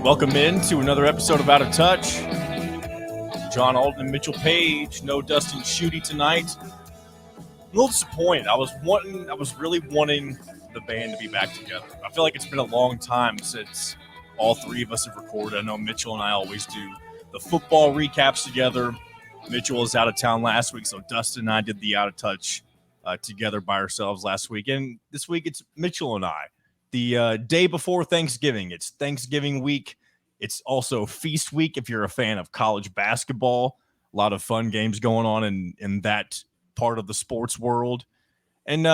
Welcome in to another episode of Out of Touch. John Alton and Mitchell Page. No Dustin Schutte tonight. A little disappointed. I was really wanting the band to be back together. I feel like it's been a long time since all three of us have recorded. I know Mitchell and I always do the football recaps together. Mitchell was out of town last week, so Dustin and I did the Out of Touch together by ourselves last week. And this week it's Mitchell and I. The day before Thanksgiving. It's Thanksgiving week. It's also feast week if you're a fan of college basketball. A lot of fun games going on in that part of the sports world. And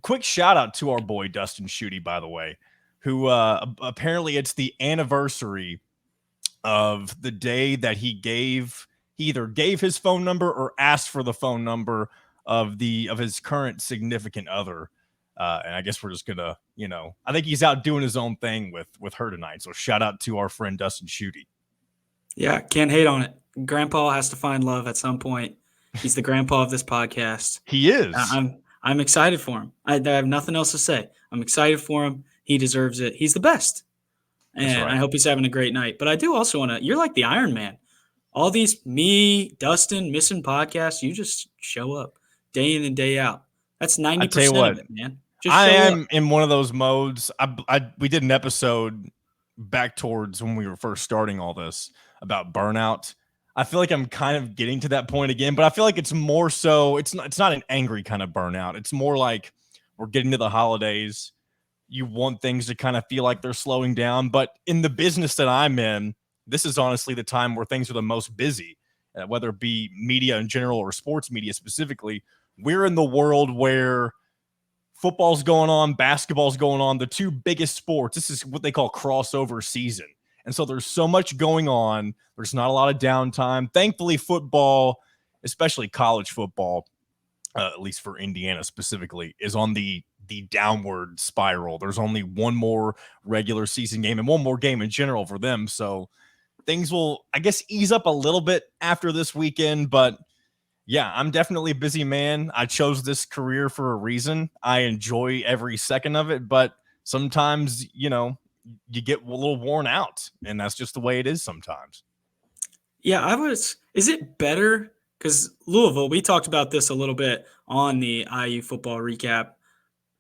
quick shout out to our boy Dustin Schutte, by the way, who apparently it's the anniversary of the day that he either gave his phone number or asked for the phone number of his current significant other. And I guess we're just gonna, I think he's out doing his own thing with her tonight. So shout out to our friend Dustin Schutte. Yeah, can't hate on it. Grandpa has to find love at some point. He's the grandpa of this podcast. He is. I'm excited for him. I have nothing else to say. I'm excited for him. He deserves it. He's the best. And right. I hope he's having a great night. But I do also want to, you're like the Iron Man. All these Dustin, missing podcasts, you just show up day in and day out. That's 90% of it, man. I am in one of those modes. We did an episode back towards when we were first starting all this about burnout. I feel like I'm kind of getting to that point again, but I feel like it's more so it's not an angry kind of burnout. It's more like we're getting to the holidays. You want things to kind of feel like they're slowing down, but in the business that I'm in, this is honestly the time where things are the most busy, whether it be media in general or sports media specifically. We're in the world where football's going on, basketball's going on, the two biggest sports. This is what they call crossover season. And so there's so much going on. There's not a lot of downtime. Thankfully, football, especially college football, at least for Indiana specifically, is on the downward spiral. There's only one more regular season game and one more game in general for them. So things will, I guess, ease up a little bit after this weekend, but yeah, I'm definitely a busy man. I chose this career for a reason. I enjoy every second of it, but sometimes, you get a little worn out, and that's just the way it is sometimes. Yeah, is it better? Because Louisville, we talked about this a little bit on the IU football recap.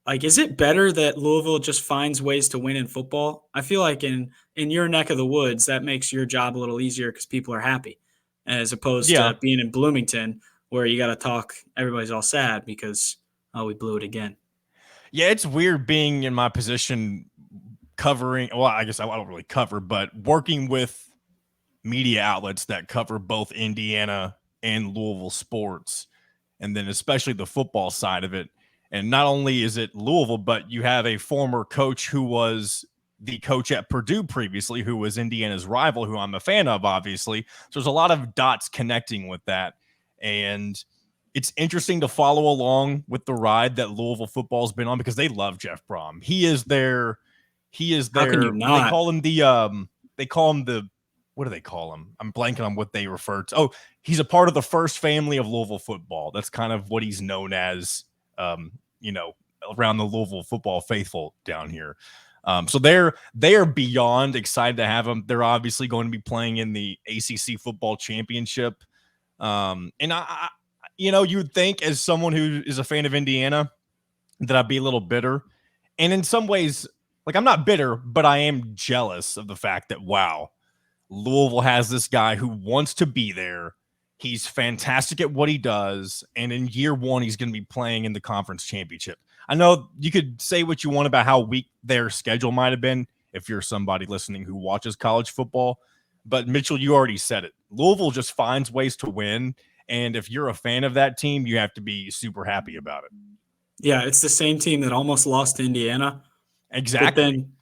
Like, is it better that Louisville just finds ways to win in football? I feel like in your neck of the woods, that makes your job a little easier because people are happy, as opposed to being in Bloomington, where you got to talk, everybody's all sad because, we blew it again. Yeah, it's weird being in my position covering, well, I guess I don't really cover, but working with media outlets that cover both Indiana and Louisville sports, and then especially the football side of it. And not only is it Louisville, but you have a former coach who was the coach at Purdue previously, who was Indiana's rival, who I'm a fan of, obviously. So there's a lot of dots connecting with that. And it's interesting to follow along with the ride that Louisville football's been on because they love Jeff Brom. He is their, How can you not? They call him what do they call him? I'm blanking on what they refer to. Oh, he's a part of the first family of Louisville football. That's kind of what he's known as, around the Louisville football faithful down here. So they are beyond excited to have him. They're obviously going to be playing in the ACC football championship. And I you would think as someone who is a fan of Indiana that I'd be a little bitter. And in some ways, like, I'm not bitter, but I am jealous of the fact that, wow, Louisville has this guy who wants to be there. He's fantastic at what he does. And in year one, he's going to be playing in the conference championship. I know you could say what you want about how weak their schedule might have been if you're somebody listening who watches college football. But Mitchell, you already said it. Louisville just finds ways to win. And if you're a fan of that team, you have to be super happy about it. Yeah, it's the same team that almost lost to Indiana. Exactly. But then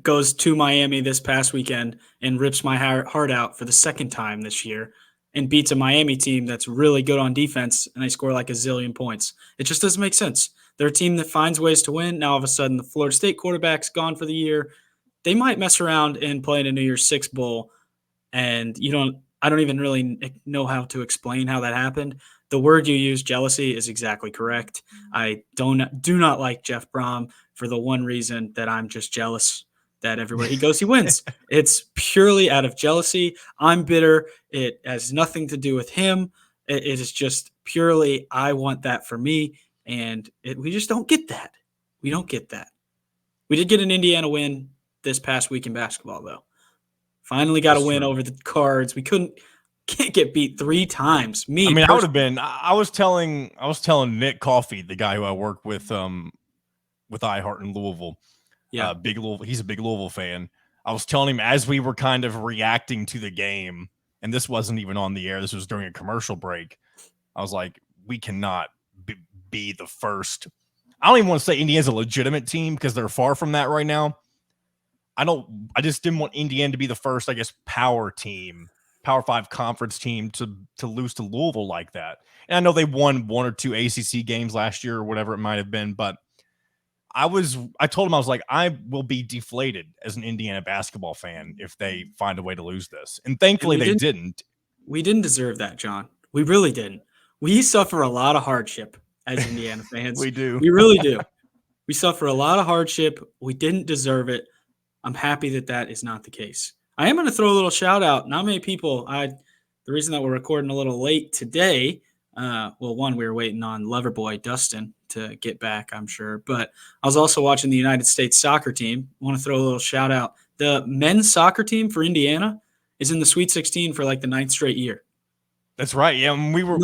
goes to Miami this past weekend and rips my heart out for the second time this year and beats a Miami team that's really good on defense, and they score like a zillion points. It just doesn't make sense. They're a team that finds ways to win. Now, all of a sudden, the Florida State quarterback's gone for the year. They might mess around and play in a New Year's Six bowl, and I don't even really know how to explain how that happened. The word you use, jealousy, is exactly correct. I do not like Jeff Brom for the one reason that I'm just jealous that everywhere he goes, he wins. It's purely out of jealousy. I'm bitter. It has nothing to do with him. It is just purely, I want that for me. And we just don't get that. We don't get that. We did get an Indiana win this past week in basketball, though. Finally got That's a win true. over the Cards. We can't get beat 3 times. I mean, I would have been. I was telling Nick Coffey, the guy who I work with iHeart in Louisville. Yeah. Big Louisville. He's a big Louisville fan. I was telling him as we were kind of reacting to the game, and this wasn't even on the air. This was during a commercial break. I was like, we cannot be the first. I don't even want to say Indiana's a legitimate team because they're far from that right now. I just didn't want Indiana to be the first, I guess, Power 5 conference team to lose to Louisville like that. And I know they won 1 or 2 ACC games last year or whatever it might have been, but I told him, I was like, I will be deflated as an Indiana basketball fan if they find a way to lose this. And thankfully they didn't. We didn't deserve that, John. We really didn't. We suffer a lot of hardship as Indiana fans. We do. We really do. We suffer a lot of hardship. We didn't deserve it. I'm happy that is not the case. I am going to throw a little shout out. Not many people. The reason that we're recording a little late today, one, we were waiting on Loverboy Dustin to get back, I'm sure. But I was also watching the United States soccer team. I want to throw a little shout out. The men's soccer team for Indiana is in the Sweet 16 for like the 9th straight year. That's right. Yeah, we were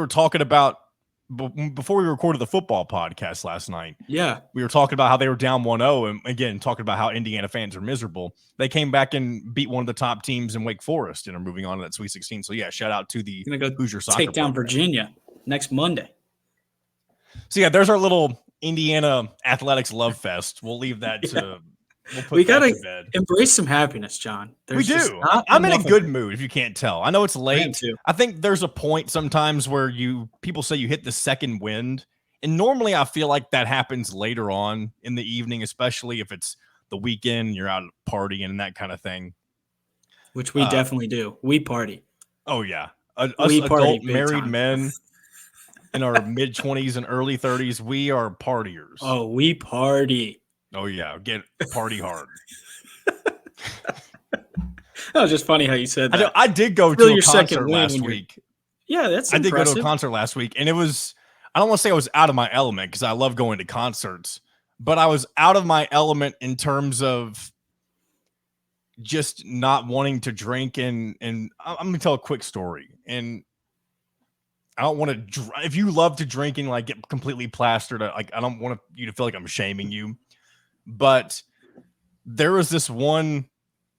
talking about before we recorded the football podcast last night. Yeah. We were talking about how they were down 1-0 and again talking about how Indiana fans are miserable. They came back and beat one of the top teams in Wake Forest and are moving on to that Sweet 16. So yeah, shout out to the Hoosier soccer take down program. Virginia next Monday. So yeah, there's our little Indiana athletics love fest. We'll leave that to we gotta embrace some happiness, John. We do. I'm in a good mood if you can't tell. I know it's late. I think there's a point sometimes where people say you hit the second wind. And normally I feel like that happens later on in the evening, especially if it's the weekend, you're out partying and that kind of thing. Which we definitely do. We party. Oh yeah. Us adult married men in our mid-20s and early 30s, we are partiers. Oh, we party. Oh, yeah. Get party hard. That was just funny how you said that. I did go to a concert last week. Yeah, that's I did go to a concert last week, and it was – I don't want to say I was out of my element because I love going to concerts, but I was out of my element in terms of just not wanting to drink. And I'm going to tell a quick story. And I don't want to – if you love to drink and, like, get completely plastered, like I don't want you to feel like I'm shaming you. But there was this one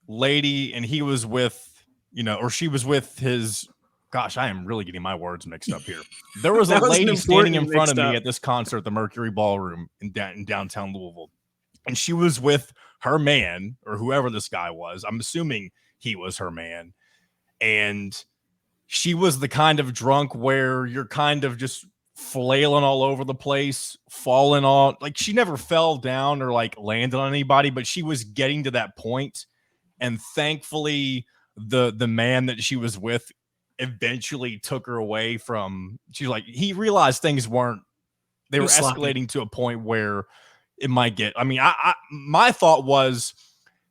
lady and he was with, or she was with his, gosh, I am really getting my words mixed up here. There was a lady standing in front of me at this concert, the Mercury Ballroom in downtown Louisville. And she was with her man or whoever this guy was. I'm assuming he was her man. And she was the kind of drunk where you're kind of just flailing all over the place, falling on, like she never fell down or like landed on anybody, but she was getting to that point. And thankfully the man that she was with eventually took her away from, she's like, he realized things were escalating to a point where it might get, my thought was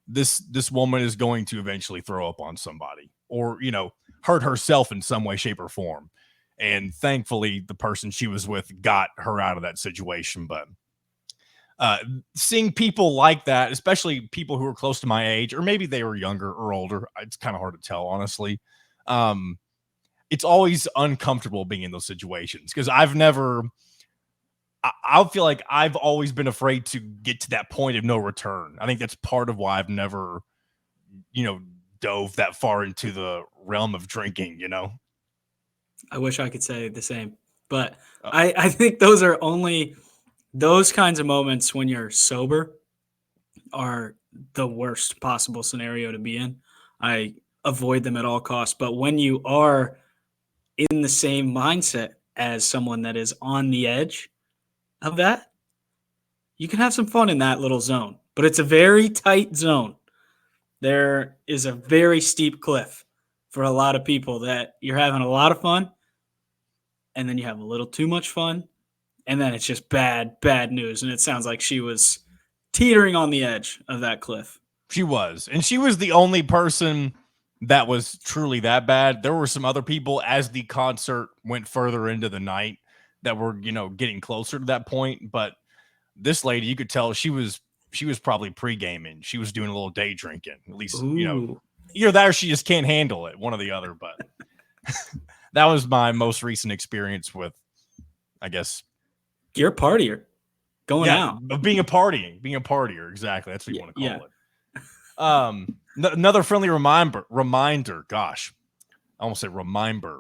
this woman is going to eventually throw up on somebody or, hurt herself in some way, shape or form. And thankfully, the person she was with got her out of that situation. But seeing people like that, especially people who are close to my age, or maybe they were younger or older, it's kind of hard to tell, honestly. It's always uncomfortable being in those situations because I feel like I've always been afraid to get to that point of no return. I think that's part of why I've never, dove that far into the realm of drinking, I wish I could say the same, but I think those are only those kinds of moments when you're sober are the worst possible scenario to be in. I avoid them at all costs. But when you are in the same mindset as someone that is on the edge of that, you can have some fun in that little zone, but it's a very tight zone. There is a very steep cliff for a lot of people that you're having a lot of fun, and then you have a little too much fun, and then it's just bad news. And it sounds like she was teetering on the edge of that cliff. She was. And she was the only person that was truly that bad. There were some other people as the concert went further into the night that were, getting closer to that point. But this lady, you could tell she was probably pre-gaming. She was doing a little day drinking. At least, Ooh. either that or she just can't handle it. One or the other. But that was my most recent experience with, I guess. You're a partier. Going out. Being a partier. Exactly. That's what you want to call it. Another friendly reminder. Gosh, I almost said reminder.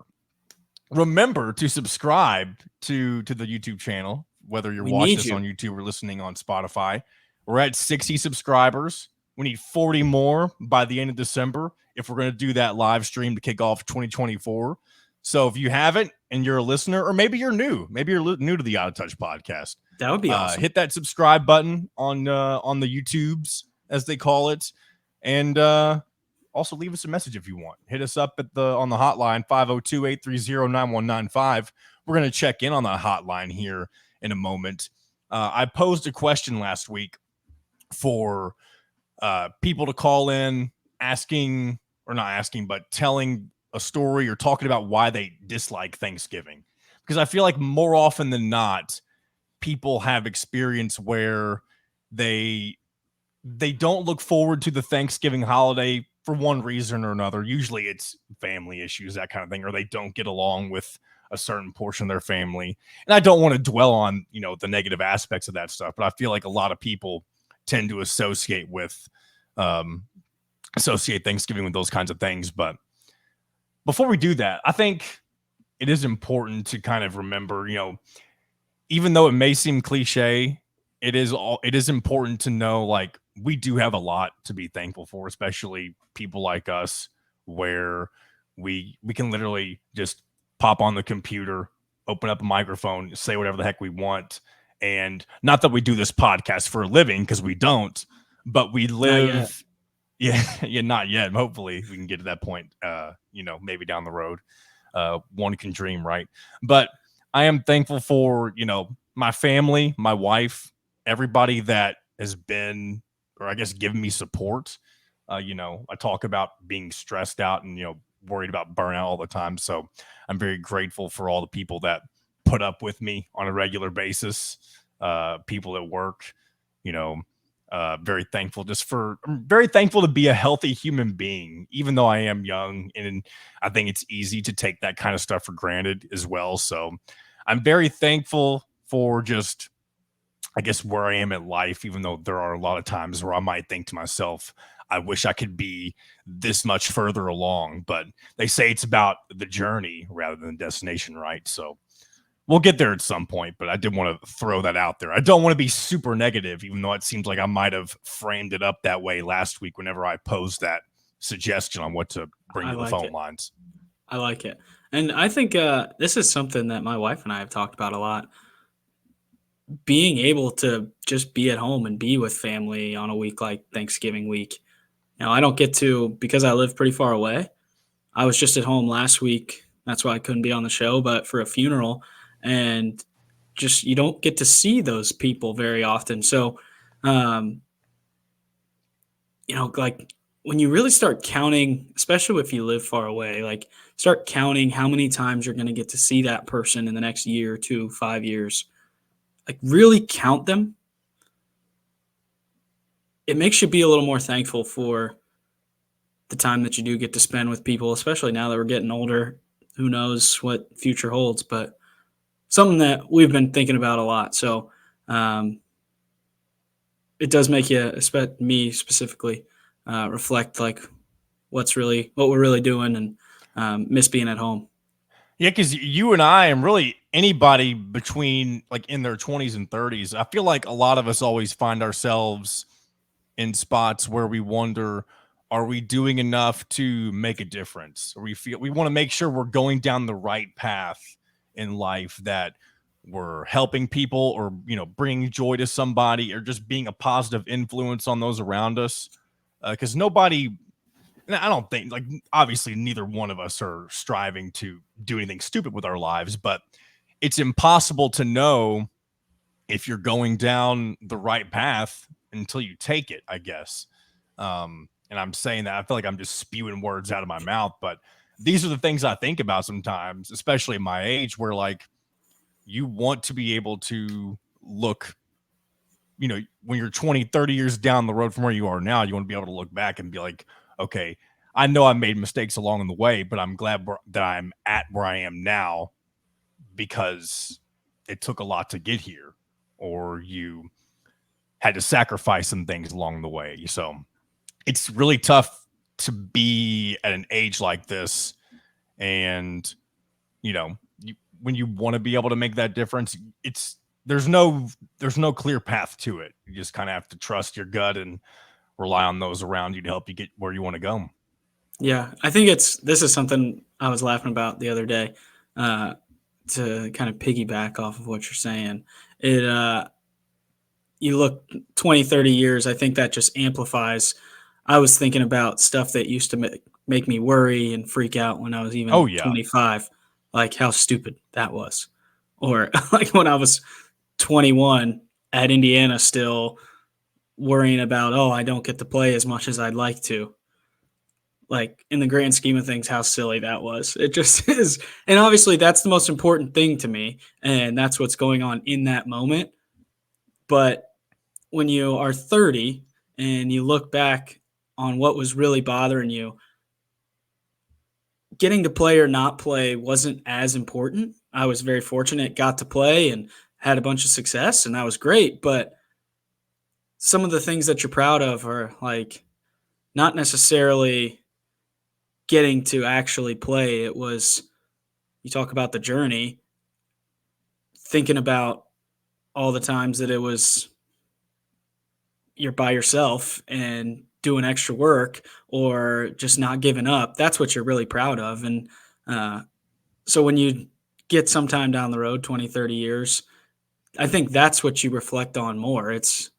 Remember to subscribe to the YouTube channel, whether you're watching this on YouTube or listening on Spotify. We're at 60 subscribers. We need 40 more by the end of December if we're going to do that live stream to kick off 2024. So if you haven't and you're a listener, or maybe you're new to the Out of Touch podcast, that would be awesome. Hit that subscribe button on the YouTubes, as they call it, and also leave us a message if you want. Hit us up on the hotline 502-830-9195. We're going to check in on the hotline here in a moment. I posed a question last week for people to call in, telling a story or talking about why they dislike Thanksgiving, because I feel like more often than not, people have experience where they don't look forward to the Thanksgiving holiday for one reason or another. Usually it's family issues, that kind of thing, or they don't get along with a certain portion of their family. And I don't want to dwell on, the negative aspects of that stuff, but I feel like a lot of people tend to associate Thanksgiving with those kinds of things. But before we do that, I think it is important to kind of remember, even though it may seem cliche, it is important to know, like, we do have a lot to be thankful for, especially people like us, where we can literally just pop on the computer, open up a microphone, say whatever the heck we want. And not that we do this podcast for a living, because we don't, but we live. Not yet. Hopefully we can get to that point, maybe down the road. One can dream, right? But I am thankful for, my family, my wife, everybody that has been, or I guess, given me support. I talk about being stressed out and, worried about burnout all the time. So I'm very grateful for all the people that put up with me on a regular basis. People at work, I'm very thankful to be a healthy human being, even though I am young, and I think it's easy to take that kind of stuff for granted as well. So I'm very thankful for just, I guess, where I am in life, even though there are a lot of times where I might think to myself, I wish I could be this much further along. But they say it's about the journey rather than the destination, right? So we'll get there at some point, but I did want to throw that out there. I don't want to be super negative, even though it seems like I might have framed it up that way last week whenever I posed that suggestion on what to bring to the phone lines. I like it. And I think this is something that my wife and I have talked about a lot. Being able to just be at home and be with family on a week like Thanksgiving week. I don't get to, because I live pretty far away. I was just at home last week. That's why I couldn't be on the show, but for a funeral. And just, you don't get to see those people very often. So, like, when you really start counting, especially if you live far away, like, start counting how many times you're going to get to see that person in the next year or 2, 5 years, like, really count them. It makes you be a little more thankful for the time that you do get to spend with people, especially now that we're getting older. Who knows what future holds, but something that we've been thinking about a lot. So it does make you, me specifically, reflect, like, what we're really doing, and miss being at home. Yeah, because you and I, and really anybody between, like, in their 20s and 30s, I feel like a lot of us always find ourselves in spots where we wonder, are we doing enough to make a difference? Or we want to make sure we're going down the right path in life, that we're helping people, or, bringing joy to somebody, or just being a positive influence on those around us. Because nobody, I don't think, like, obviously neither one of us are striving to do anything stupid with our lives, but it's impossible to know if you're going down the right path until you take it, I guess. And I'm saying that I feel like I'm just spewing words out of my mouth, but these are the things I think about sometimes, especially at my age, where like you want to be able to look, when you're 20, 30 years down the road from where you are now, you want to be able to look back and be like, okay, I know I made mistakes along the way, but I'm glad that I'm at where I am now because it took a lot to get here, or you had to sacrifice some things along the way. So it's really tough to be at an age like this. And, when you want to be able to make that difference, there's no clear path to it. You just kind of have to trust your gut and rely on those around you to help you get where you want to go. Yeah, I think this is something I was laughing about the other day, to kind of piggyback off of what you're saying. You look 20, 30 years, I think that just amplifies. I was thinking about stuff that used to make me worry and freak out when I was Oh even yeah. 25, like how stupid that was. Or like when I was 21 at Indiana, still worrying about, oh, I don't get to play as much as I'd like to. Like in the grand scheme of things, how silly that was. It just is. And obviously that's the most important thing to me. And that's what's going on in that moment. But when you are 30 and you look back on what was really bothering you, getting to play or not play wasn't as important. I was very fortunate, got to play and had a bunch of success, and that was great. But some of the things that you're proud of are like not necessarily getting to actually play. It was, you talk about the journey, thinking about all the times that it was you're by yourself and doing extra work or just not giving up. That's what you're really proud of. And so when you get sometime down the road, 20, 30 years, I think that's what you reflect on more. It's,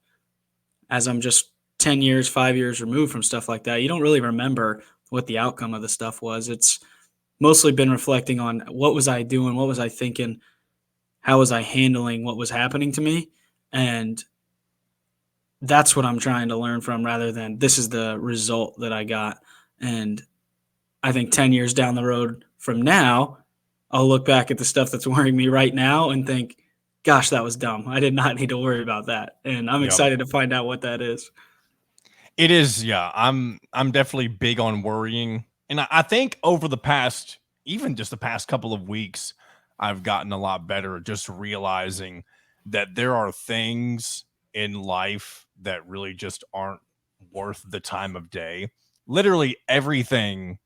as I'm just 10 years, 5 years removed from stuff like that, you don't really remember what the outcome of the stuff was. It's mostly been reflecting on what was I doing? What was I thinking? How was I handling what was happening to me? And that's what I'm trying to learn from rather than this is the result that I got. And I think 10 years down the road from now, I'll look back at the stuff that's worrying me right now and think, gosh, that was dumb. I did not need to worry about that. And I'm excited to find out what that is. It is. Yeah. I'm definitely big on worrying. And I think over the past, even just the past couple of weeks, I've gotten a lot better at just realizing that there are things in life that really just aren't worth the time of day. Literally everything,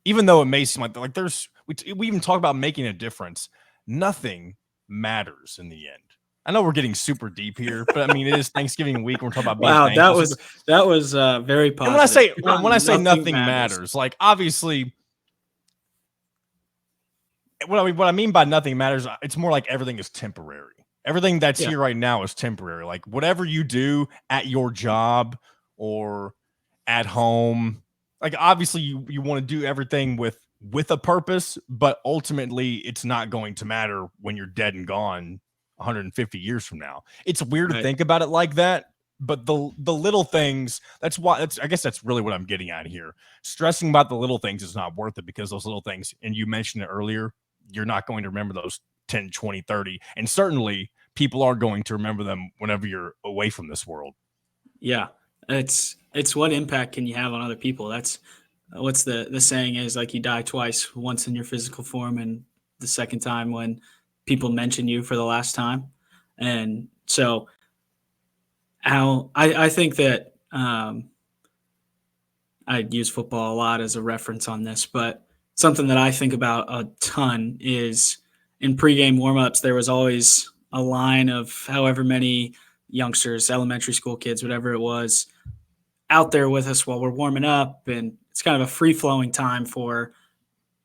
even though it may seem like we even talk about making a difference, nothing matters in the end. I know we're getting super deep here, but I mean, it is Thanksgiving week. And we're talking about being Wow, thankful. that was very positive. And when I say nothing matters, like obviously, what I mean by nothing matters, it's more like everything is temporary. Everything that's here right now is temporary. Like whatever you do at your job or at home, like obviously you want to do everything with a purpose, but ultimately it's not going to matter when you're dead and gone 150 years from now. It's weird to think about it like that, but the little things, I guess that's really what I'm getting at here. Stressing about the little things is not worth it because those little things, and you mentioned it earlier, you're not going to remember those 10, 20, 30, and certainly people are going to remember them whenever you're away from this world. Yeah. It's what impact can you have on other people? That's what's the saying is, like, you die twice, once in your physical form and the second time when people mention you for the last time. And so I think that I use football a lot as a reference on this, but something that I think about a ton is in pregame warmups, there was always a line of however many youngsters, elementary school kids, whatever it was, out there with us while we're warming up. And it's kind of a free flowing time for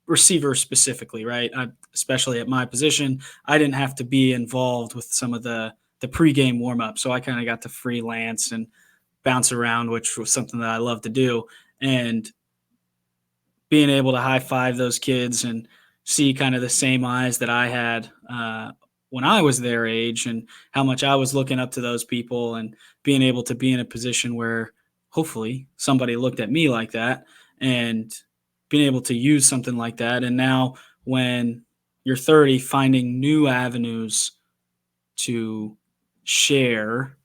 receivers specifically, right? Especially at my position, I didn't have to be involved with some of the pregame warmup. So I kind of got to freelance and bounce around, which was something that I love to do. And being able to high five those kids and see kind of the same eyes that I had when I was their age and how much I was looking up to those people and being able to be in a position where hopefully somebody looked at me like that and being able to use something like that. And now when you're 30, finding new avenues to share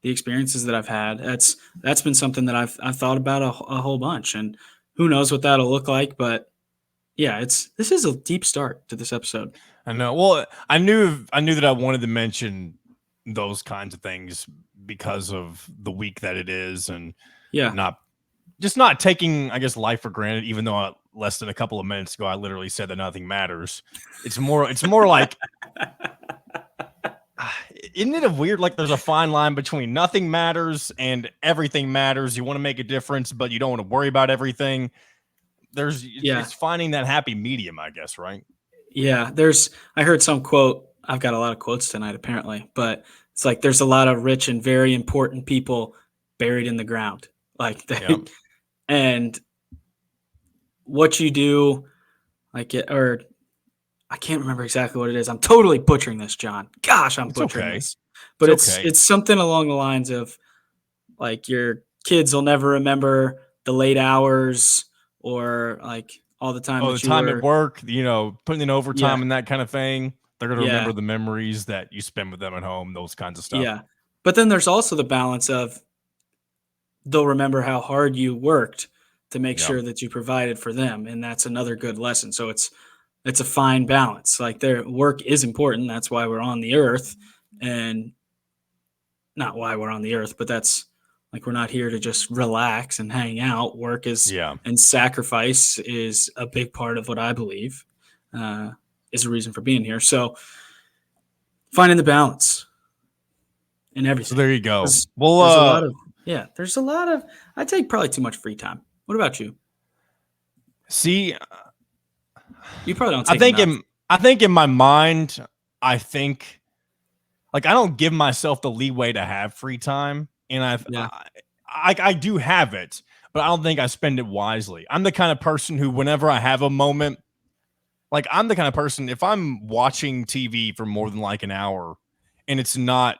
the experiences that I've had. That's been something that I've thought about a whole bunch, and who knows what that'll look like. But yeah, this is a deep start to this episode. I know. Well, I knew that I wanted to mention those kinds of things because of the week that it is, and Yeah, not not taking, I guess, life for granted. Even though less than a couple of minutes ago, I literally said that nothing matters. It's more like, isn't it weird? Like there's a fine line between nothing matters and everything matters. You want to make a difference, but you don't want to worry about everything. yeah, It's finding that happy medium, I guess, right? yeah. I heard some quote. I've got a lot of quotes tonight, apparently, but it's like there's a lot of rich and very important people buried in the ground, like Yep. that, and what you do, like it, or I can't remember exactly what it is. I'm totally butchering this, John. Gosh, I'm It's butchering okay. this. It's But it's okay. it's something along the lines of like your kids will never remember the late hours or like all the time Oh, the that you time at were. work, putting in Yeah, overtime and that kind of thing. They're going to yeah, remember the memories that you spend with them at home, those kinds of stuff. yeah. But then there's also the balance of they'll remember how hard you worked to make Yeah. sure that you provided for them, and that's another good lesson. So it's a fine balance. Like their work is important. That's why we're on the earth, and not why we're on the earth, but that's like we're not here to just relax and hang out. Work is Yeah. and sacrifice is a big part of what I believe uh, is a reason for being here. So finding the balance in So everything, there you go. because Well, there's a lot of there's a lot of I take probably too much free time. What about you? see, You probably don't I take think enough. in I think in my mind, I think like I don't give myself the leeway to have free time, and Yeah, I do have it, but I don't think I spend it wisely. I'm the kind of person who, whenever I have a moment, like I'm the kind of person, if I'm watching TV for more than like an hour, and it's not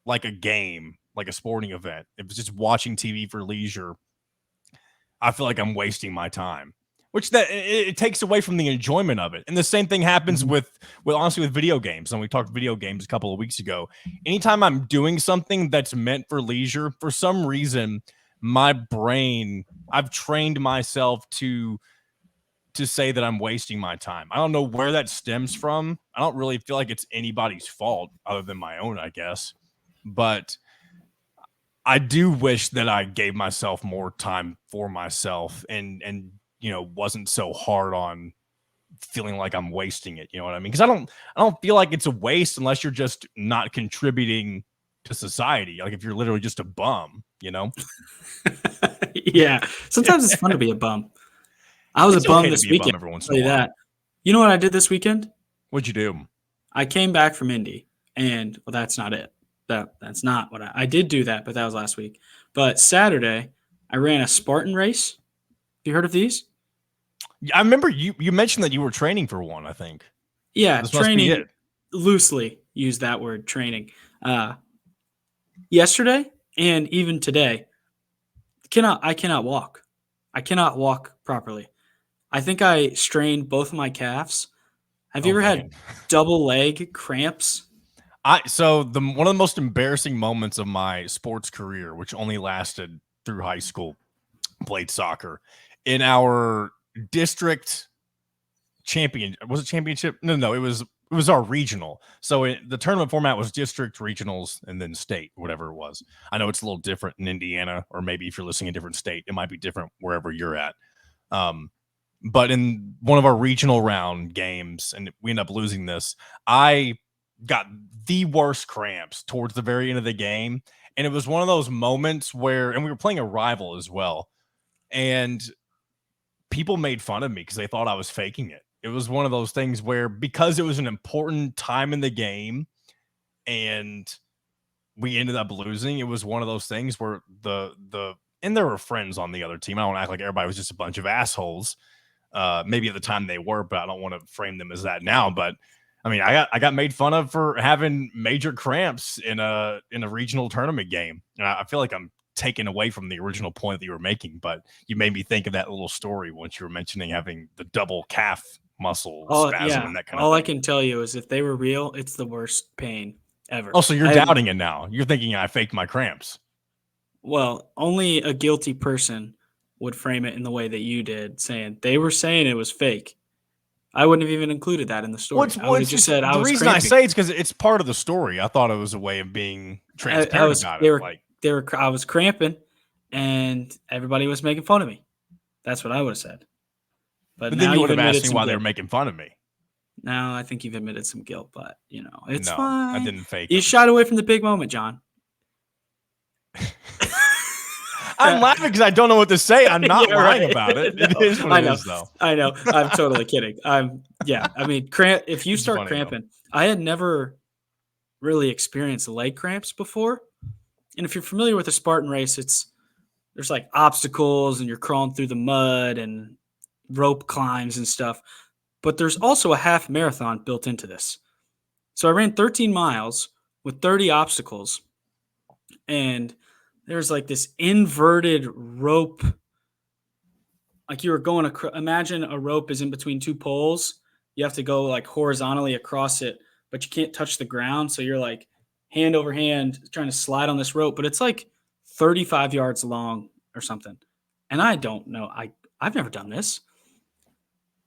like a game, like a sporting event, if it's just watching TV for leisure, I feel like I'm wasting my time, which that it takes away from the enjoyment of it. And the same thing happens mhm. with honestly with video games. And we talked video games a couple of weeks ago. Anytime I'm doing something that's meant for leisure, for some reason, my brain, I've trained myself to say that I'm wasting my time. I don't know where that stems from. I don't really feel like it's anybody's fault other than my own, I guess. But I do wish that I gave myself more time for myself and wasn't so hard on feeling like I'm wasting it. You know what I mean? Because I don't feel like it's a waste unless you're just not contributing to society. Like if you're literally just a bum, you know? Yeah. Sometimes it's fun to be a bum. I was a It's bum okay to this be a weekend. bum every once I'll in a tell you while. that. You know what I did this weekend? What'd you do? I came back from Indy, and well, that's not it. That's not what I did do that, but that was last week. But Saturday, I ran a Spartan race. Have you heard of these? I remember you mentioned that you were training for one, I think. Yeah, This must be training it. loosely use that word training. Uh, Yesterday and even today, I cannot walk. I cannot walk properly. I think I strained both of my calves. Have you Oh ever man. had double leg cramps? So the one of the most embarrassing moments of my sports career, which only lasted through high school, played soccer in our district champion. Was it championship? No, it was our regional. So the tournament format was district, regionals, and then state, whatever it was. I know it's a little different in Indiana, or maybe if you're listening in a different state, it might be different wherever you're at. Um, but in one of our regional round games, and we end up losing this, I got the worst cramps towards the very end of the game. And it was one of those moments where, and we were playing a rival as well. And people made fun of me because they thought I was faking it. It was one of those things where, because it was an important time in the game and we ended up losing, it was one of those things where and there were friends on the other team. I don't act like everybody was just a bunch of assholes. Maybe at the time they were, but I don't want to frame them as that now. But I mean, I got made fun of for having major cramps in a regional tournament game. And I feel like I'm taken away from the original point that you were making, but you made me think of that little story once you were mentioning having the double calf muscle Oh spasm yeah. and that kind of All I thing. can tell you is if they were real, it's the worst pain ever. Oh, so you're I have doubting it now. You're thinking I faked my cramps. Well, only a guilty person would frame it in the way that you did, saying they were saying it was fake. I wouldn't have even included that in the story. I would have just It's said I the was reason I cramping. say it's because it's part of the story. I thought it was a way of being I transparent was about it. Like, I was cramping, and everybody was making fun of me. That's what I would have said. But but then now you would you've have asked admitted me some why they were guilt. making fun of me. Now I think you've admitted some guilt, but it's No, I fine. didn't fake You them. shied away from the big moment, John. I'm laughing because I don't know what to say. I'm not Yeah, lying right. about it. No, It is what I it know. is, though. I know. I'm totally kidding. I mean, if you It's start funny, though. cramping, I had never really experienced leg cramps before. And if you're familiar with a Spartan race, there's like obstacles and you're crawling through the mud and rope climbs and stuff. But there's also a half marathon built into this. So I ran 13 miles with 30 obstacles, and there's like this inverted rope. Like you were going imagine a rope is in between two poles. You have to go like horizontally across it, but you can't touch the ground. So you're like hand over hand trying to slide on this rope, but it's like 35 yards long or something. And I don't know. I've never done this.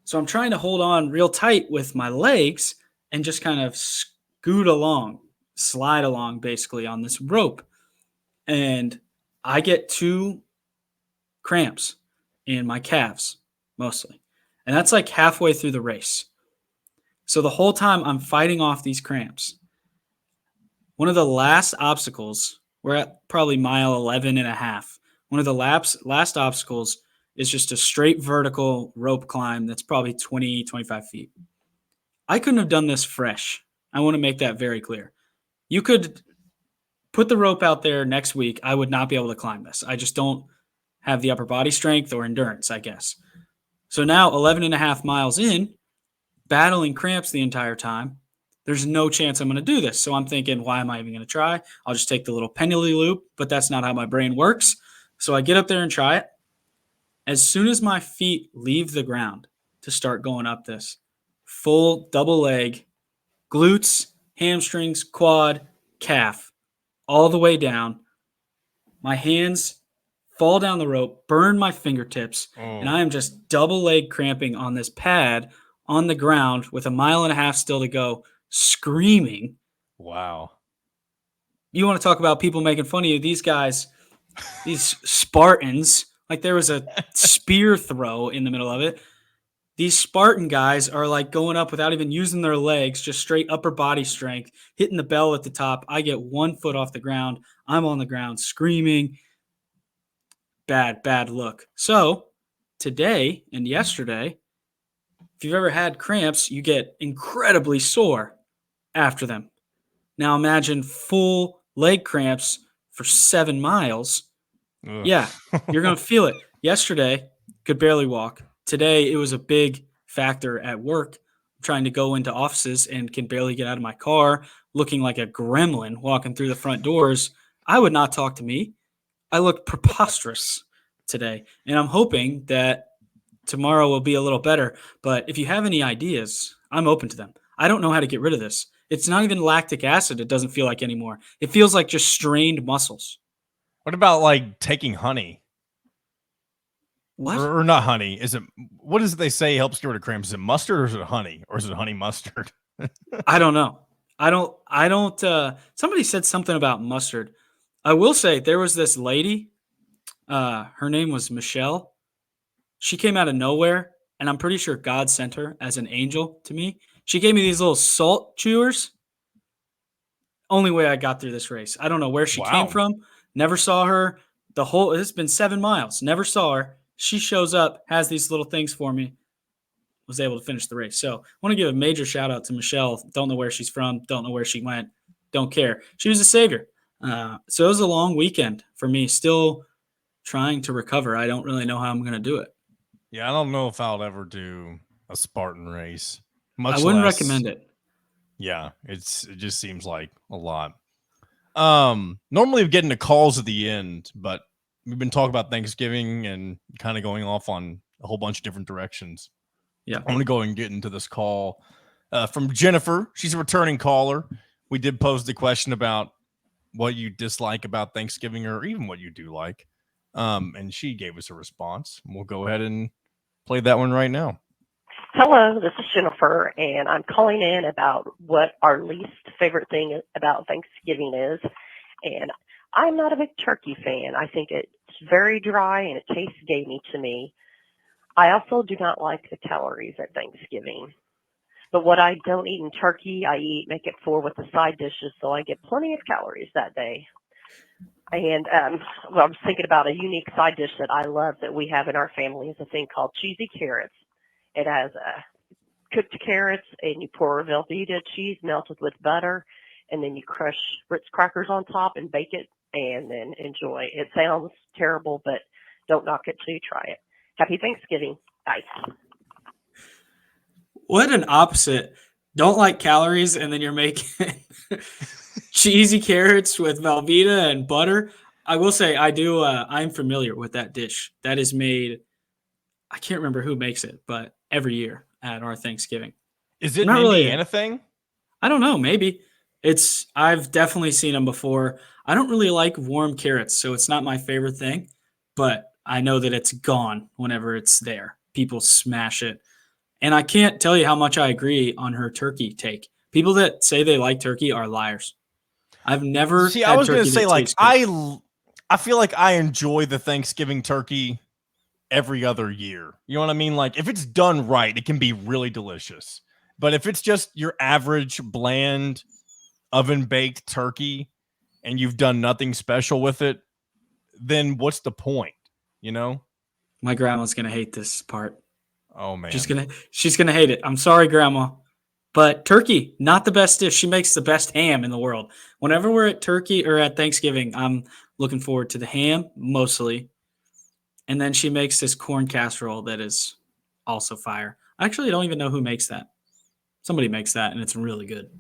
So I'm trying to hold on real tight with my legs and just kind of scoot along, slide along basically on this rope. And I get two cramps in my calves mostly. And that's like halfway through the race. So the whole time I'm fighting off these cramps. One of the last obstacles, we're at probably mile 11 and a half. One of the last obstacles is just a straight vertical rope climb that's probably 20, 25 feet. I couldn't have done this fresh. I want to make that very clear. You could put the rope out there next week. I would not be able to climb this. I just don't have the upper body strength or endurance, I guess. So now 11 and a half miles in, battling cramps the entire time, there's no chance I'm going to do this. So I'm thinking, why am I even going to try? I'll just take the little penalty loop, but that's not how my brain works. So I get up there and try it. As soon as my feet leave the ground to start going up this, full double leg, glutes, hamstrings, quad, calf, all the way down. My hands fall down the rope, burn my fingertips, and I Oh, am just double leg cramping on this pad on the ground with a mile and a half still to go, screaming. wow. You want to talk about people making fun of you? These guys, these Spartans, like there was a spear throw in the middle of it. These Spartan guys are like going up without even using their legs, just straight upper body strength, hitting the bell at the top. I get 1 foot off the ground. I'm on the ground screaming. Bad look. So today and yesterday, if you've ever had cramps, you get incredibly sore after them. Now imagine full leg cramps for 7 miles. Ugh. Yeah, you're going to feel it. Yesterday, could barely walk. Today, it was a big factor at work. I'm trying to go into offices and can barely get out of my car, looking like a gremlin walking through the front doors. I would not talk to me. I look preposterous today. And I'm hoping that tomorrow will be a little better. But if you have any ideas, I'm open to them. I don't know how to get rid of this. It's not even lactic acid, it doesn't feel like anymore. It feels like just strained muscles. What about like taking honey What? or not honey? Is it what is it they say helps get rid of cramps? Is it mustard or is it honey or is it honey mustard? I don't know. I don't somebody said something about mustard. I will say there was this lady, her name was Michelle. She came out of nowhere, and I'm pretty sure God sent her as an angel to me. She gave me these little salt chewers. Only way I got through this race. I don't know where she came Wow. from. Never saw her. It's been 7 miles. Never saw her. She shows up, has these little things for me. Was able to finish the race. So I want to give a major shout out to Michelle. Don't know where she's from. Don't know where she went. Don't care. She was a savior. So it was a long weekend for me. Still trying to recover. I don't really know how I'm going to do it. Yeah, I don't know if I'll ever do a Spartan race, I much wouldn't less recommend it. Yeah, it just seems like a lot. Normally we get into calls at the end, but we've been talking about Thanksgiving and kind of going off on a whole bunch of different directions. Yeah. I'm going to go and get into this call from Jennifer. She's a returning caller. We did pose the question about what you dislike about Thanksgiving or even what you do like. And she gave us a response. We'll go ahead and play that one right now. Hello, this is Jennifer, and I'm calling in about what our least favorite thing about Thanksgiving is. And I'm not a big turkey fan. I think it's very dry and it tastes gamey to me. I also do not like the calories at Thanksgiving. But what I don't eat in turkey, make it for with the side dishes, so I get plenty of calories that day. And I was thinking about a unique side dish that I love that we have in our family is a thing called cheesy carrots. It has cooked carrots, and you pour Velveeta cheese melted with butter, and then you crush Ritz crackers on top and bake it, and then enjoy. It sounds terrible, but don't knock it till you try it. Happy Thanksgiving. Bye. What an opposite. Don't like calories, and then you're making cheesy carrots with Velveeta and butter. I will say I'm familiar with that dish. That is made, I can't remember who makes it, but every year at our Thanksgiving. Is it Not an really Indiana thing? I don't know, maybe. I've definitely seen them before. I don't really like warm carrots, so it's not my favorite thing, but I know that it's gone whenever it's there. People smash it. And I can't tell you how much I agree on her turkey take. People that say they like turkey are liars. I've never See, I had was going turkey to say, that like, tastes good. I feel like I enjoy the Thanksgiving turkey every other year. You know what I mean? Like, if it's done right, it can be really delicious. But if it's just your average, bland, oven-baked turkey and you've done nothing special with it, then what's the point? You know? My grandma's gonna hate this part. Oh, man. She's gonna hate it. I'm sorry, Grandma. But turkey, not the best dish. She makes the best ham in the world. Whenever we're at turkey or at Thanksgiving, I'm looking forward to the ham mostly. And then she makes this corn casserole that is also fire. Actually, I don't even know who makes that. Somebody makes that, and it's really good.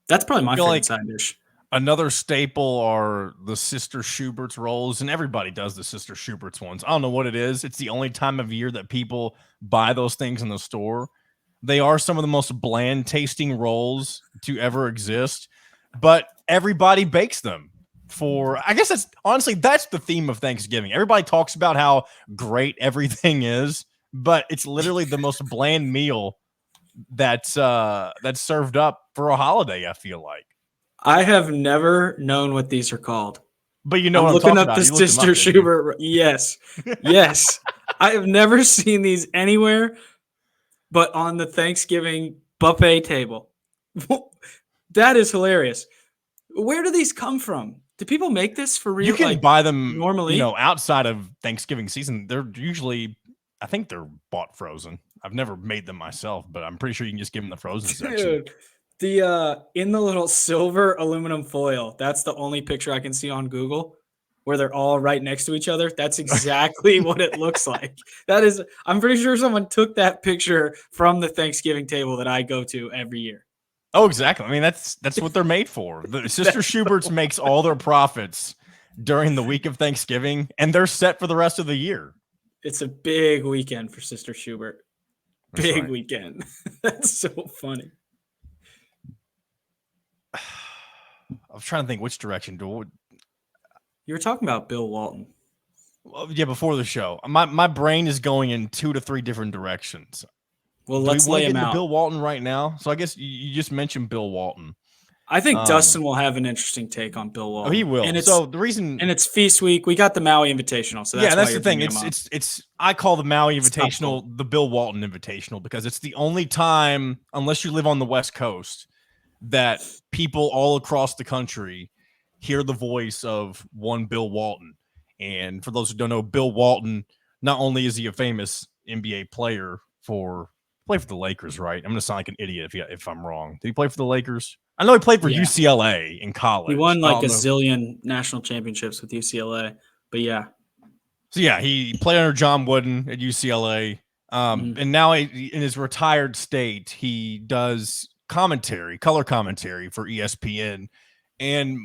That's probably my I feel favorite like side dish. another staple are the Sister Schubert's rolls, and everybody does the Sister Schubert's ones. I don't know what it is. It's the only time of year that people buy those things in the store. They are some of the most bland tasting rolls to ever exist, but everybody bakes them for, I guess that's the theme of Thanksgiving. Everybody talks about how great everything is, but it's literally the most bland meal that's served up for a holiday, I feel like. I have never known what these are called. But you know I'm what I'm looking talking up about. the You looked them Sister up, didn't you? Schubert. Yes. Yes. I have never seen these anywhere but on the Thanksgiving buffet table. That is hilarious. Where do these come from? Do people make this for real? You can Like, buy them, normally? outside of Thanksgiving season. They're usually, I think they're bought frozen. I've never made them myself, but I'm pretty sure you can just give them the frozen section. Dude, the in the little silver aluminum foil, that's the only picture I can see on Google where they're all right next to each other. That's exactly what it looks like. I'm pretty sure someone took that picture from the Thanksgiving table that I go to every year. Oh, exactly. I mean, that's what they're made for. The Sister Schubert's makes all their profits during the week of Thanksgiving, and they're set for the rest of the year. It's a big weekend for Sister Schubert. That's Big right. weekend. That's so funny. I was trying to think which direction. You were talking about Bill Walton. Well, yeah, before the show, my brain is going in 2 to 3 different directions. Well, Do we let's want lay to get him into out. Bill Walton right now? So I guess you just mentioned Bill Walton. I think Dustin will have an interesting take on Bill Walton. Oh, he will. And So the reason, and it's feast week. We got the Maui Invitational, so that's why that's you're the thing. bringing him up. It's I call the Maui It's Invitational topical. the Bill Walton Invitational because it's the only time, unless you live on the West Coast, that people all across the country hear the voice of one Bill Walton. And for those who don't know, Bill Walton, not only is he a famous NBA player play for the Lakers, right? I'm going to sound like an idiot if I'm wrong. Did he play for the Lakers? I know he played for Yeah. UCLA in college. He won I like a don't know. zillion national championships with UCLA, but yeah. So yeah, he played under John Wooden at UCLA. And now in his retired state, he does color commentary for ESPN, and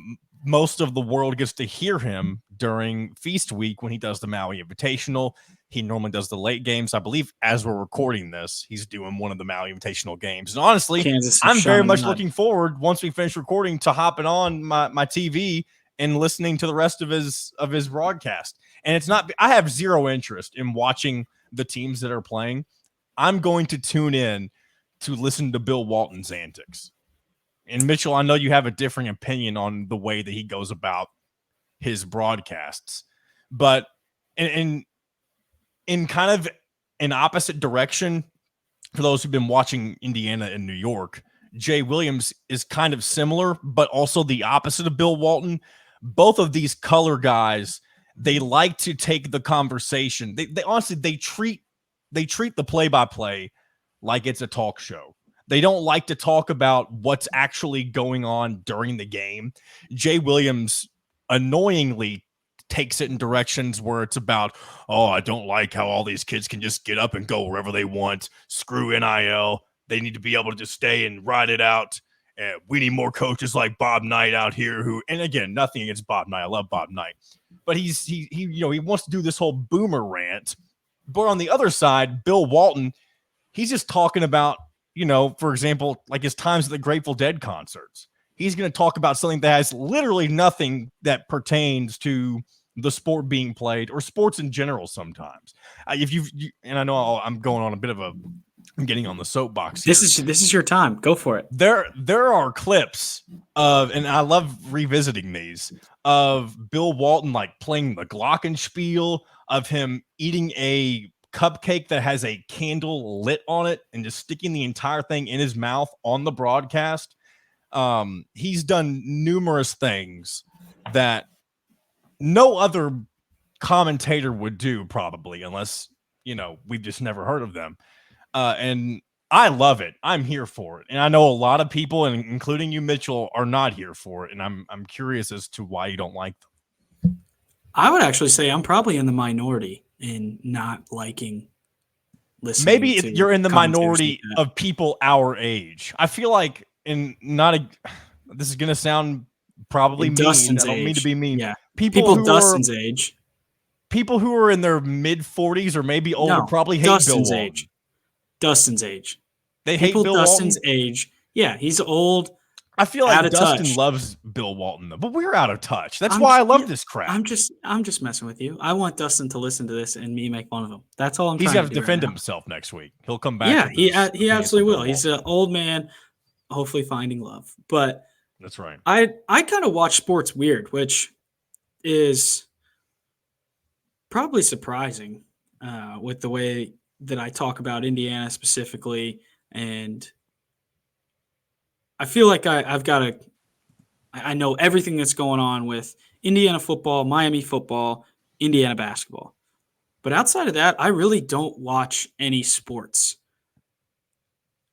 most of the world gets to hear him during Feast Week when he does the Maui Invitational. He normally does the late games. I believe as we're recording this, he's doing one of the Maui Invitational games. And honestly, I'm very much looking forward, once we finish recording, to hopping on my TV and listening to the rest of his broadcast. And it's not, I have zero interest in watching the teams that are playing. I'm going to tune in to listen to Bill Walton's antics. And Mitchell, I know you have a differing opinion on the way that he goes about his broadcasts, but in kind of an opposite direction, for those who've been watching Indiana and New York, Jay Williams is kind of similar, but also the opposite of Bill Walton. Both of these color guys, they like to take the conversation. They honestly, they treat the play-by-play like it's a talk show. They don't like to talk about what's actually going on during the game. Jay Williams annoyingly takes it in directions where it's about, oh, I don't like how all these kids can just get up and go wherever they want. Screw NIL. They need to be able to just stay and ride it out. We need more coaches like Bob Knight out here who, and again, nothing against Bob Knight. I love Bob Knight. But he wants to do this whole boomer rant. But on the other side, Bill Walton, he's just talking about, for example, like his times at the Grateful Dead concerts. He's going to talk about something that has literally nothing that pertains to the sport being played or sports in general sometimes. And I know I'm going on a bit of I'm getting on the soapbox here. This is your time. Go for it. There are clips of, and I love revisiting these, of Bill Walton like playing the glockenspiel, of him eating a cupcake that has a candle lit on it and just sticking the entire thing in his mouth on the broadcast. He's done numerous things that no other commentator would do, probably, unless, we've just never heard of them. And I love it. I'm here for it. And I know a lot of people, and including you, Mitchell, are not here for it. And I'm curious as to why you don't like them. I would actually say I'm probably in the minority in not liking listening. Maybe you're in the minority of people our age. I feel like this is going to sound probably mean. Dustin's I don't mean to be mean. Yeah. People Dustin's age. People who are in their mid 40s or maybe older probably hate Bill Walton. Age. Dustin's age. They hate Bill Dustin's Walton? age. Yeah, he's old. I feel like Dustin loves Bill Walton, though, but we're out of touch. That's why I love this crap. I'm just messing with you. I want Dustin to listen to this and me make fun of him. That's all I'm trying to do. He's got to defend himself next week. He'll come back. Yeah, he absolutely will. He's an old man, hopefully finding love. But that's right. I kind of watch sports weird, which is probably surprising with the way that I talk about Indiana specifically. And I feel like I know everything that's going on with Indiana football, Miami football, Indiana basketball. But outside of that, I really don't watch any sports.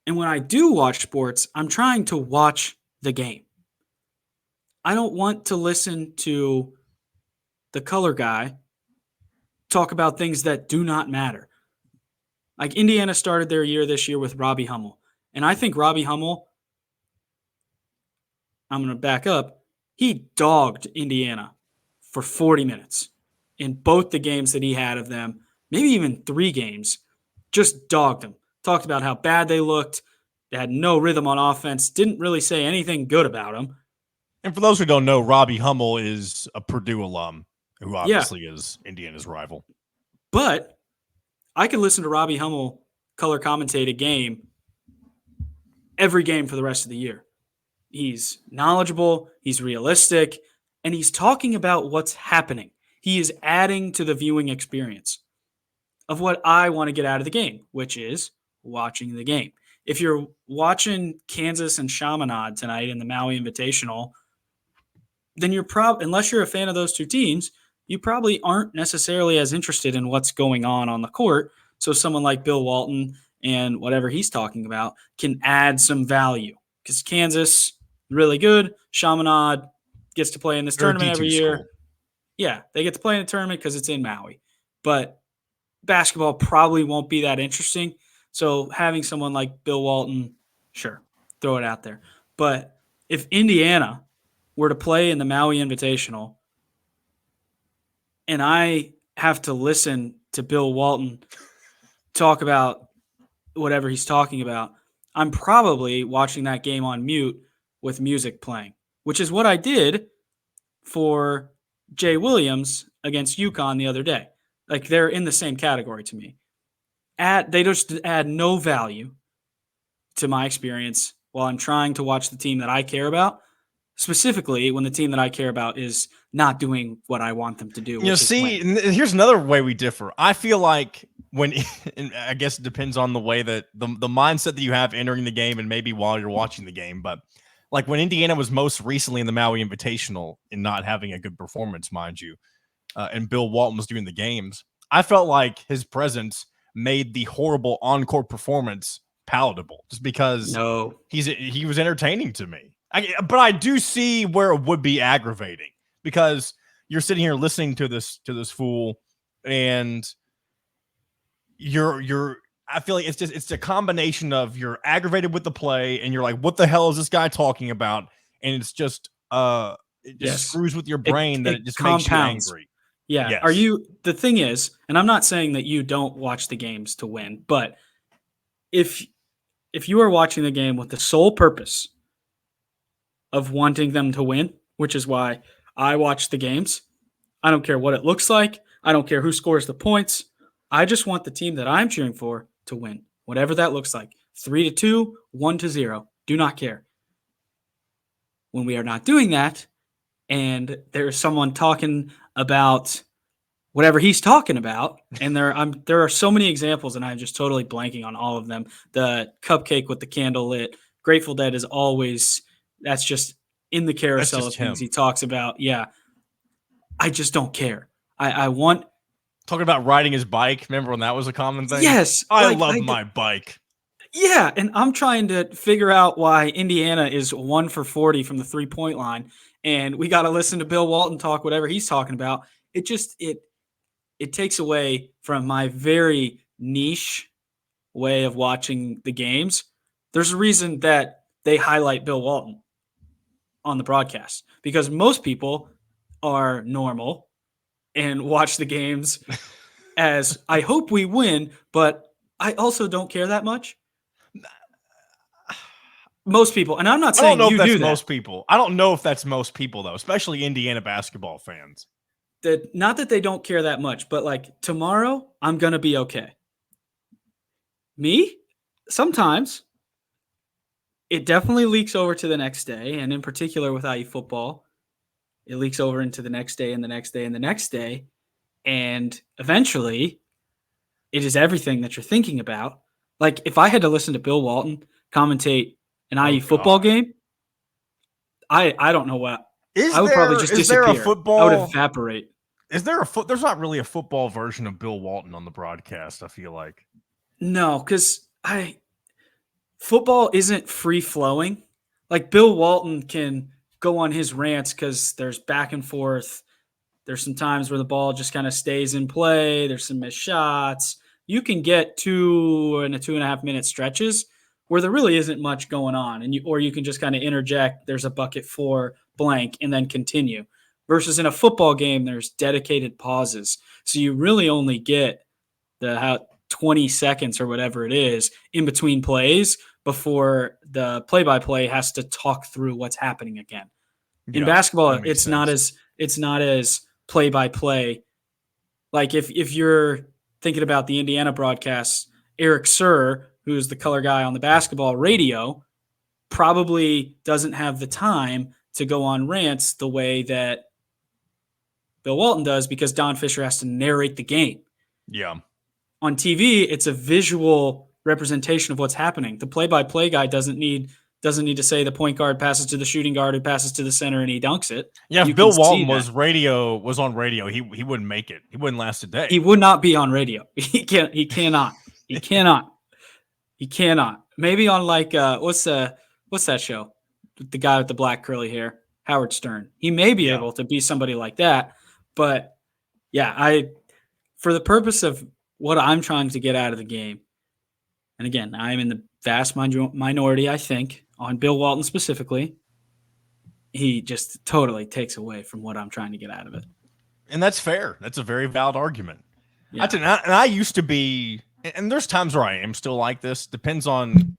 And when I do watch sports, I'm trying to watch the game. I don't want to listen to the color guy talk about things that do not matter. Like Indiana started their year this year with Robbie Hummel. And I think Robbie Hummel, I'm going to back up, he dogged Indiana for 40 minutes in both the games that he had of them, maybe even 3 games, just dogged them. Talked about how bad they looked. They had no rhythm on offense. Didn't really say anything good about them. And for those who don't know, Robbie Hummel is a Purdue alum who obviously is Indiana's rival. But I could listen to Robbie Hummel color commentate a game every game for the rest of the year. He's knowledgeable, he's realistic, and he's talking about what's happening. He is adding to the viewing experience of what I want to get out of the game, which is watching the game. If you're watching Kansas and Chaminade tonight in the Maui Invitational, then you're unless you're a fan of those two teams, you probably aren't necessarily as interested in what's going on the court. So someone like Bill Walton and whatever he's talking about can add some value. Because Kansas, really good. Chaminade gets to play in this tournament every year. School. Yeah, they get to play in the tournament because it's in Maui. But basketball probably won't be that interesting. So having someone like Bill Walton, sure. throw it out there. But if Indiana were to play in the Maui Invitational and I have to listen to Bill Walton talk about whatever he's talking about, I'm probably watching that game on mute with music playing, which is what I did for Jay Williams against UConn the other day. Like, they're in the same category to me. They just add no value to my experience while I'm trying to watch the team that I care about, specifically when the team that I care about is not doing what I want them to do. Here's another way we differ. I feel like when, and I guess it depends on the way that the mindset that you have entering the game and maybe while you're watching the game, but like when Indiana was most recently in the Maui Invitational and not having a good performance, mind you, and Bill Walton was doing the games, I felt like his presence made the horrible on-court performance palatable just because he was entertaining to me. But I do see where it would be aggravating because you're sitting here listening to this fool and I feel like it's a combination of you're aggravated with the play and you're like, what the hell is this guy talking about? And it's just screws with your brain that it just compounds. makes you angry. Yeah. Yes. The thing is, and I'm not saying that you don't watch the games to win, but if you are watching the game with the sole purpose of wanting them to win, which is why I watch the games, I don't care what it looks like. I don't care who scores the points. I just want the team that I'm cheering for to win, whatever that looks like. 3-2, 1-0. Do not care. When we are not doing that, and there's someone talking about whatever he's talking about, and there are so many examples, and I'm just totally blanking on all of them. The cupcake with the candle lit, Grateful Dead is always, that's just in the carousel of things he talks about. Yeah. I just don't care. I want... Talking about riding his bike. Remember when that was a common thing? Yes. I love my bike. Yeah, and I'm trying to figure out why Indiana is 1 for 40 from the 3-point line, and we got to listen to Bill Walton talk whatever he's talking about. It takes away from my very niche way of watching the games. There's a reason that they highlight Bill Walton on the broadcast because most people are normal and watch the games as I hope we win, but I also don't care that much. Most people, and I'm not saying you do that. Most people. I don't know if that's most people though, especially Indiana basketball fans. Not that they don't care that much, but like tomorrow, I'm gonna be okay. Me, sometimes it definitely leaks over to the next day, and in particular with IU football, it leaks over into the next day and the next day and the next day, and eventually, it is everything that you're thinking about. Like if I had to listen to Bill Walton commentate an IU football game, I don't know what. I would probably just disappear. Is there a football? I would evaporate. Is there there's not really a football version of Bill Walton on the broadcast, I feel like. No, because football isn't free flowing. Like Bill Walton can go on his rants because there's back and forth. There's some times where the ball just kind of stays in play. There's some missed shots. You can get 2 and 2.5 minute stretches where there really isn't much going on, and you can just kind of interject. There's a bucket for blank and then continue. Versus in a football game, there's dedicated pauses, so you really only get the 20 seconds or whatever it is in between plays before the play-by-play has to talk through what's happening again. In basketball, it's not as play-by-play. Like if you're thinking about the Indiana broadcasts, Eric Sir, who's the color guy on the basketball radio, probably doesn't have the time to go on rants the way that Bill Walton does because Don Fisher has to narrate the game. Yeah. On TV, it's a visual representation of what's happening. The play-by-play guy doesn't need to say the point guard passes to the shooting guard who passes to the center and he dunks it. Yeah, if Bill Walton was on radio, he wouldn't make it. He wouldn't last a day. He would not be on radio. He cannot. Maybe on like what's that show? The guy with the black curly hair, Howard Stern. He may be able to be somebody like that, but yeah, for the purpose of what I'm trying to get out of the game, and again, I'm in the vast minority, I think, on Bill Walton specifically, he just totally takes away from what I'm trying to get out of it. And that's fair. That's a very valid argument. Yeah. I used to be, and there's times where I am still like this. Depends on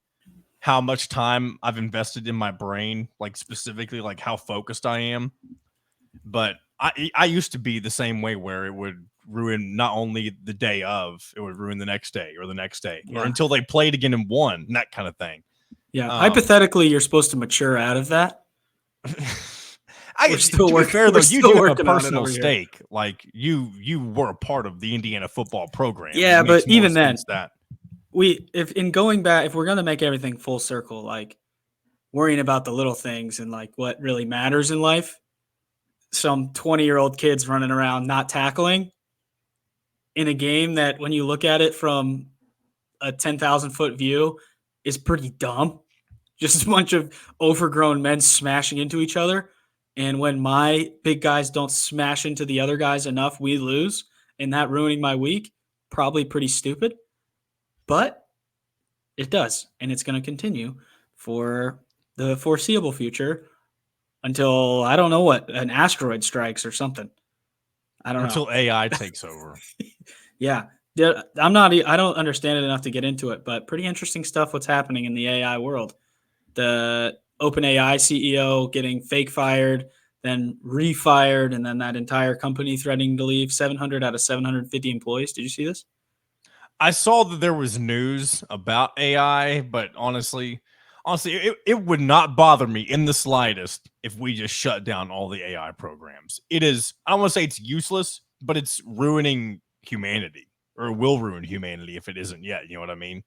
how much time I've invested in my brain, like specifically like how focused I am. But I used to be the same way where it would ruin not only the day of, it would ruin the next day or the next day or until they played again and won, and that kind of thing. Yeah. Hypothetically, you're supposed to mature out of that. To be fair, though, you do have a personal stake. Like you were a part of the Indiana football program. Yeah, but even then, if we're gonna make everything full circle, like worrying about the little things and like what really matters in life, some 20-year-old kids running around not tackling in a game that, when you look at it from a 10,000-foot view, is pretty dumb. Just a bunch of overgrown men smashing into each other. And when my big guys don't smash into the other guys enough, we lose. And that ruining my week, probably pretty stupid. But it does. And it's going to continue for the foreseeable future until, I don't know what, an asteroid strikes or something. I don't know. Until AI takes over. Yeah. I don't understand it enough to get into it, but pretty interesting stuff what's happening in the AI world. The OpenAI CEO getting fake fired, then refired, and then that entire company threatening to leave 700 out of 750 employees. Did you see this? I saw that there was news about AI, but honestly, it would not bother me in the slightest if we just shut down all the AI programs. It is, I don't want to say it's useless, but it's ruining humanity, or will ruin humanity if it isn't yet. You know what I mean?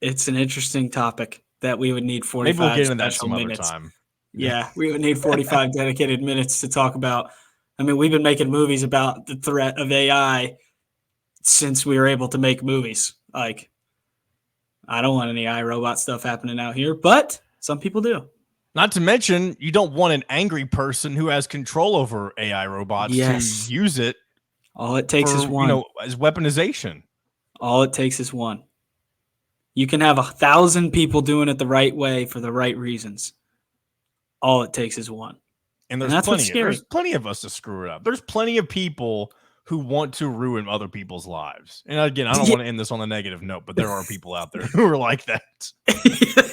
It's an interesting topic that we would need 45 Maybe we'll get into that special some minutes. other time. Yeah, we would need 45 dedicated minutes to talk about. I mean, we've been making movies about the threat of AI since we were able to make movies. Like, I don't want any iRobot stuff happening out here, but some people do. Not to mention, you don't want an angry person who has control over AI robots to use it. All it takes is one. As weaponization. All it takes is one. You can have 1,000 people doing it the right way for the right reasons. All it takes is one. And there's plenty of us to screw it up. There's plenty of people who want to ruin other people's lives. And again, I don't want to end this on a negative note, but there are people out there who are like that.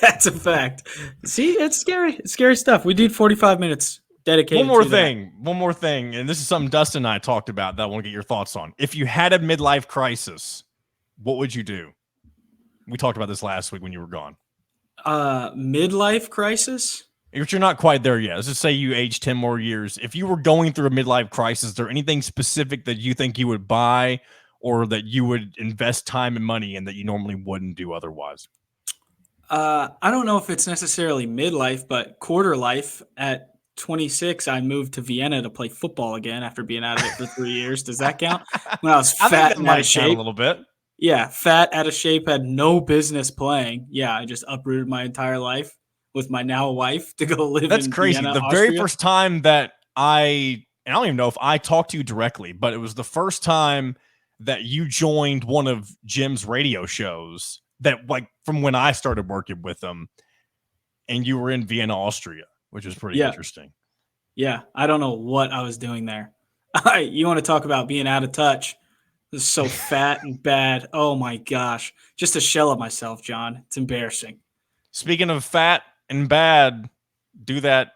That's a fact. See, it's scary. It's scary stuff. We did 45 minutes dedicated. One more thing. And this is something Dustin and I talked about that I want to get your thoughts on. If you had a midlife crisis, what would you do? We talked about this last week when you were gone. Midlife crisis? If you're not quite there yet, let's just say you age 10 more years. If you were going through a midlife crisis, is there anything specific that you think you would buy or that you would invest time and money in that you normally wouldn't do otherwise? I don't know if it's necessarily midlife, but quarter life. At 26, I moved to Vienna to play football again after being out of it for 3 years. Does that count? When I was fat and out of shape. A little bit. Yeah, fat, out of shape, had no business playing. Yeah, I just uprooted my entire life with my now wife to go live in Vienna, That's crazy. The very first time that and I don't even know if I talked to you directly, but it was the first time that you joined one of Jim's radio shows that, like, from when I started working with him, and you were in Vienna, Austria, which is pretty interesting. Yeah, I don't know what I was doing there. You want to talk about being out of touch? This is so fat and bad. Oh my gosh. Just a shell of myself, John. It's embarrassing. Speaking of fat and bad, do that,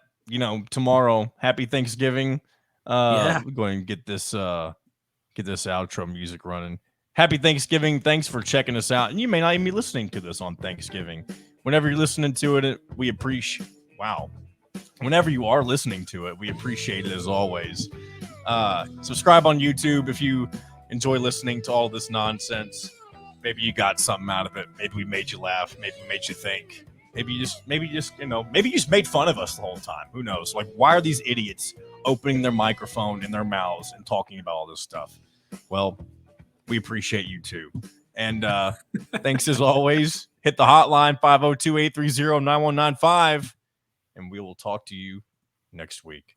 tomorrow. Happy Thanksgiving. We're going to get this outro music running. Happy Thanksgiving. Thanks for checking us out. And you may not even be listening to this on Thanksgiving. Whenever you're listening to it, we appreciate. Wow. Whenever you are listening to it, we appreciate it as always. Subscribe on YouTube if you enjoy listening to all this nonsense. Maybe you got something out of it. Maybe we made you laugh. Maybe we made you think. Maybe you just made fun of us the whole time. Who knows? Like, why are these idiots opening their microphone in their mouths and talking about all this stuff? Well, we appreciate you too. And thanks as always. Hit the hotline 502-830-9195, and we will talk to you next week.